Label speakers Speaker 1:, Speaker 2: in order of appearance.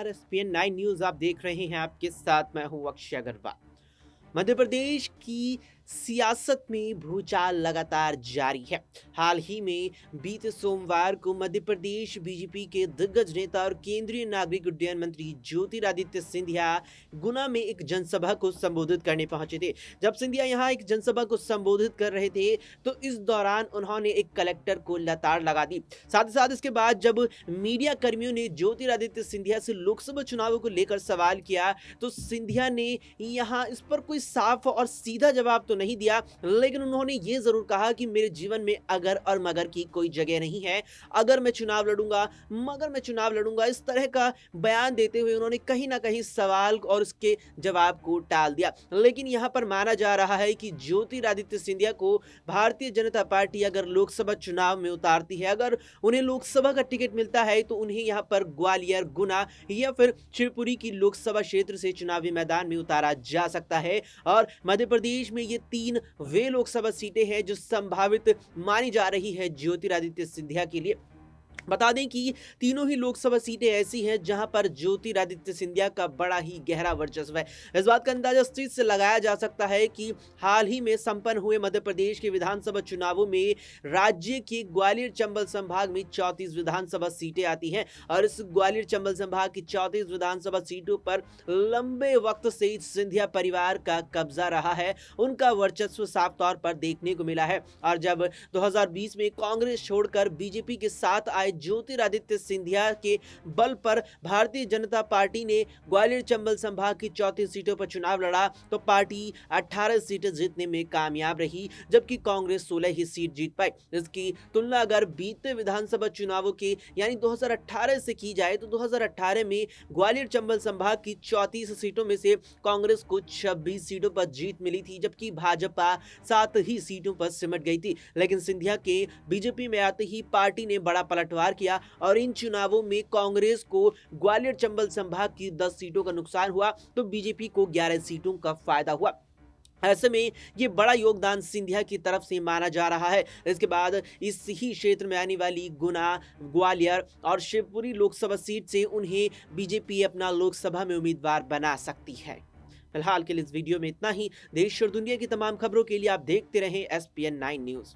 Speaker 1: नमस्कार। ESPN 9 news आप देख रहे हैं। आपके साथ मैं हूं अक्षय अग्रवाल। मध्य प्रदेश की सियासत में भूचाल लगातार जारी है। हाल ही में बीते सोमवार को मध्य प्रदेश बीजेपी के दिग्गज नेता और केंद्रीय नागरिक उड्डयन मंत्री ज्योतिरादित्य सिंधिया गुना में एक जनसभा को संबोधित करने पहुंचे थे। जब सिंधिया यहां एक जनसभा को संबोधित कर रहे थे तो इस दौरान उन्होंने एक कलेक्टर को लताड़ लगा दी। साथ ही साथ इसके बाद जब मीडिया कर्मियों ने ज्योतिरादित्य सिंधिया से लोकसभा चुनावों को लेकर सवाल किया तो सिंधिया ने यहाँ इस पर कोई साफ और सीधा जवाब तो नहीं दिया, लेकिन उन्होंने ये जरूर कहा कि मेरे जीवन में अगर और मगर की कोई जगह नहीं है। अगर मैं चुनाव लड़ूंगा, मगर मैं चुनाव लड़ूंगा, इस तरह का बयान देते हुए उन्होंने कहीं ना कहीं सवाल और उसके जवाब को टाल दिया। लेकिन यहां पर माना जा रहा है कि ज्योतिरादित्य सिंधिया को भारतीय जनता पार्टी अगर लोकसभा चुनाव में उतारती है, अगर उन्हें लोकसभा का टिकट मिलता है तो उन्हें यहां पर ग्वालियर, गुना या फिर शिवपुरी की लोकसभा क्षेत्र से चुनावी मैदान में उतारा जा सकता है। और मध्य प्रदेश में ये 3 वे लोकसभा सीटें हैं जो संभावित मानी जा रही है ज्योतिरादित्य सिंधिया के लिए। बता दें कि तीनों ही लोकसभा सीटें ऐसी हैं जहां पर ज्योतिरादित्य सिंधिया का बड़ा ही गहरा वर्चस्व है। इस बात का अंदाजा इस चीज से लगाया जा सकता है कि हाल ही में संपन्न हुए मध्य प्रदेश के विधानसभा चुनावों में राज्य के ग्वालियर चंबल संभाग में 34 विधानसभा सीटें आती हैं और इस ग्वालियर चंबल संभाग की 34 विधानसभा सीटों पर लंबे वक्त से सिंधिया परिवार का कब्जा रहा है। उनका वर्चस्व साफ तौर पर देखने को मिला है और जब 2020 में कांग्रेस छोड़कर बीजेपी के साथ आए ज्योतिरादित्य सिंधिया के बल पर भारतीय जनता पार्टी ने ग्वालियर चंबल संभाग की 34 सीटों पर चुनाव लड़ा तो पार्टी 18 सीटें जीतने में कामयाब रही, जबकि कांग्रेस 16 ही सीट जीत पाई। इसकी तुलना अगर बीते विधानसभा चुनावों के यानी 2018 से की जाए तो 2018 में ग्वालियर चंबल संभाग की 34 सीटों में से कांग्रेस को 26 सीटों पर जीत मिली थी, जबकि भाजपा 7 ही सीटों पर सिमट गई थी। लेकिन सिंधिया के बीजेपी में आते ही पार्टी ने बड़ा पलटवार किया और इन चुनावों में कांग्रेस को ग्वालियर चंबल संभाग की 10 सीटों का नुकसान हुआ तो बीजेपी को 11 सीटों का फायदा हुआ। ऐसे में ये बड़ा योगदान सिंधिया की तरफ से माना जा रहा है। इसके बाद इस ही क्षेत्र में आने वाली गुना, ग्वालियर और शिवपुरी लोकसभा सीट से उन्हें बीजेपी अपना लोकसभा में उम्मीदवार बना सकती है। फिलहाल के लिए इस वीडियो में इतना ही। देश और दुनिया की तमाम खबरों के लिए आप देखते रहें एसपीएन 9 न्यूज।